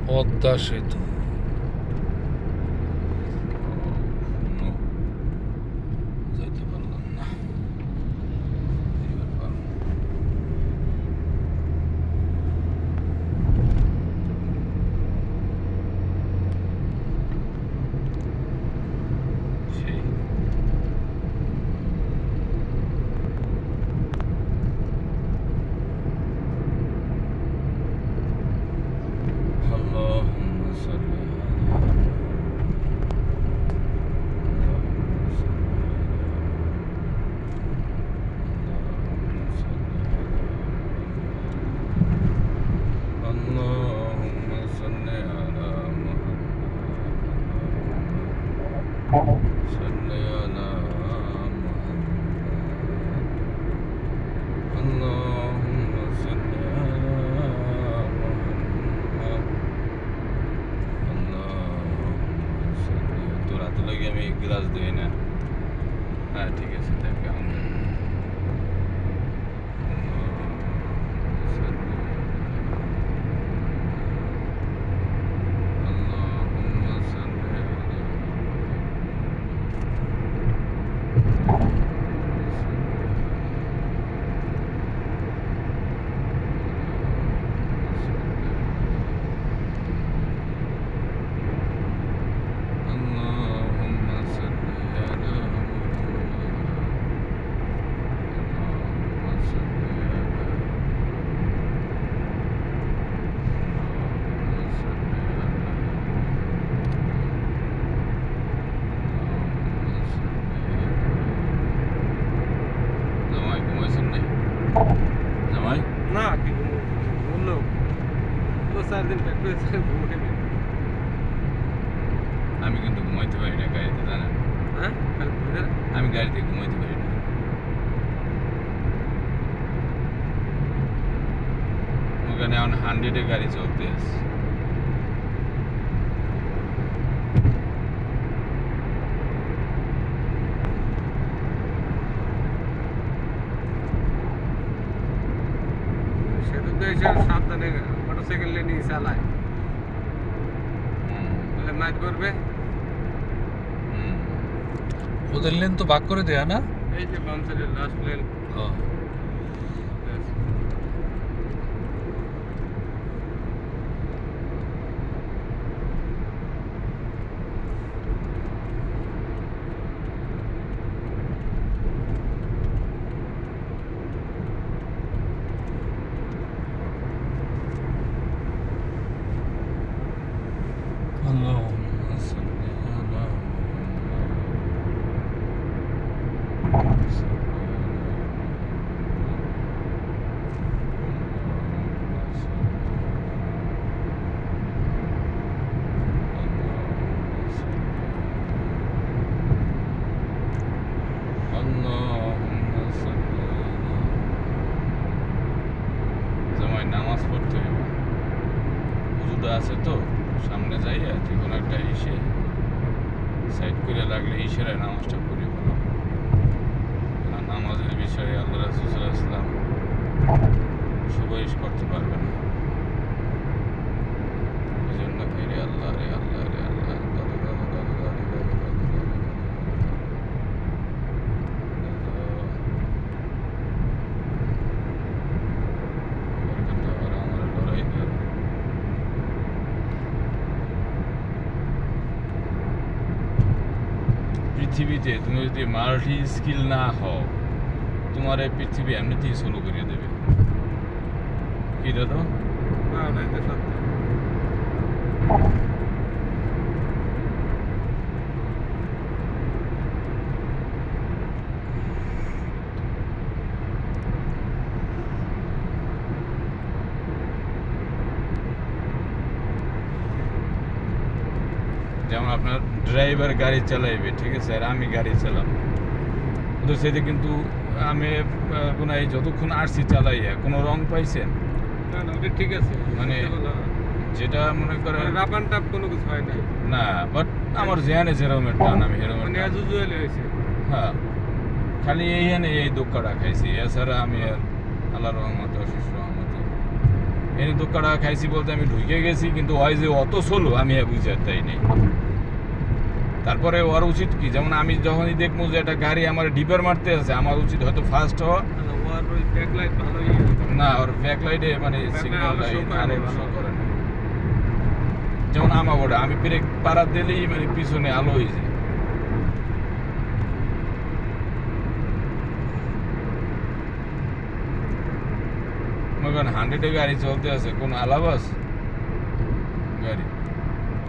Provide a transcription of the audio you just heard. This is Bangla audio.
পদ্মা সেতু। যাইতে পারলাম না, এবার পারবো। সেই اللهم صل اللهم صل على محمد صل على محمد اللهم صل على محمد اللهم صل। তোরা তো লাগে আমি গ্লাস দিই না। হ্যাঁ ঠিক আছে, দেখ আমরা জামাই না কি বললো তো 4 দিন প্যাক করে ঘুমাই নি। আমি কিন্তু ঘুমাইতে পারি না গাড়িতে, জানেন? হ্যাঁ কাল ঘুরে আমি গাড়িতে ঘুমাইতে পারি না। ওখানে এখন 100-এ গাড়ি চলতে আছে। সেতু তো এসে সাবধানে মোটরসাইকেল নিয়ে চালায়, বলে মাইক করবে। ওদের লেন তো ভাগ করে দেয়া না? এই যে বাম সাইডের লাস্ট লেন। اللهم صل على محمد اللهم صل জামাই নামাজ পড়তে হবে, উজুটা আছে তো, সামনে যাইয়া যে কোনো একটা ইসে সাইড করে লাগলে ইশারায় নামাজটা পড়ে বলো। নামাজের বিষয়ে আল্লাহ রাসূল সাল্লাল্লাহু আলাইহি ওয়াসাল্লাম সুপারিশ করতে পারবে না। এই জন্য রে আল্লাহ রে আল্লাহ রে আল্লাহ পৃথিবীতে তুমি যদি মাল্টি স্কিল না হও, তোমার এই পৃথিবী এমনিতেই সোলো করিয়ে দেবে। কি দাদা? না না এটা সত্য। যেমন আপনার ড্রাইভার গাড়ি চালাইবে, ঠিক আছে, আর আমি গাড়ি চালাম, তো সেটা কিন্তু আমি এই যতক্ষণ আরসি চালাইয়া কোনো রং পাইছেন? না না ওটা ঠিক আছে, মানে যেটা মনে করেন রাপান টাপ কোনো কিছু হয় না। না, বাট আমার জেহানে যেরকমের টান, আমি হেরমের মানে অ্যাজ হয়েছে। হ্যাঁ, খালি এই দোকাটা খাইছি, এছাড়া আমি আর আল্লাহর রহমতে অশেষ রহমতে এনে দোকাটা খাইছি বলতে আমি ঢুকে গেছি, কিন্তু ওই যে অত সোলো আমি বুঝে তাই নেই। তারপরে ওর উচিত কি, যেমন আমি যখনই দেখবো যে একটা গাড়ি আমার ডিপার মারতে আছে, আমার উচিত হয়তো ফার্স্ট হওয়া। ওর ওই ব্যাকলাইট ভালোই না, ওর ব্যাকলাইটে মানে সিগন্যাল আলো show করে আলো না, শো করে না। যেমন আমার ওটা আমি ব্রেক পাড়া দিলেই মানে পিছনে আলো হয়ে যায়। মনে করেন 100-এ গাড়ি চলতে আছে, কোনো আলাপ আছে?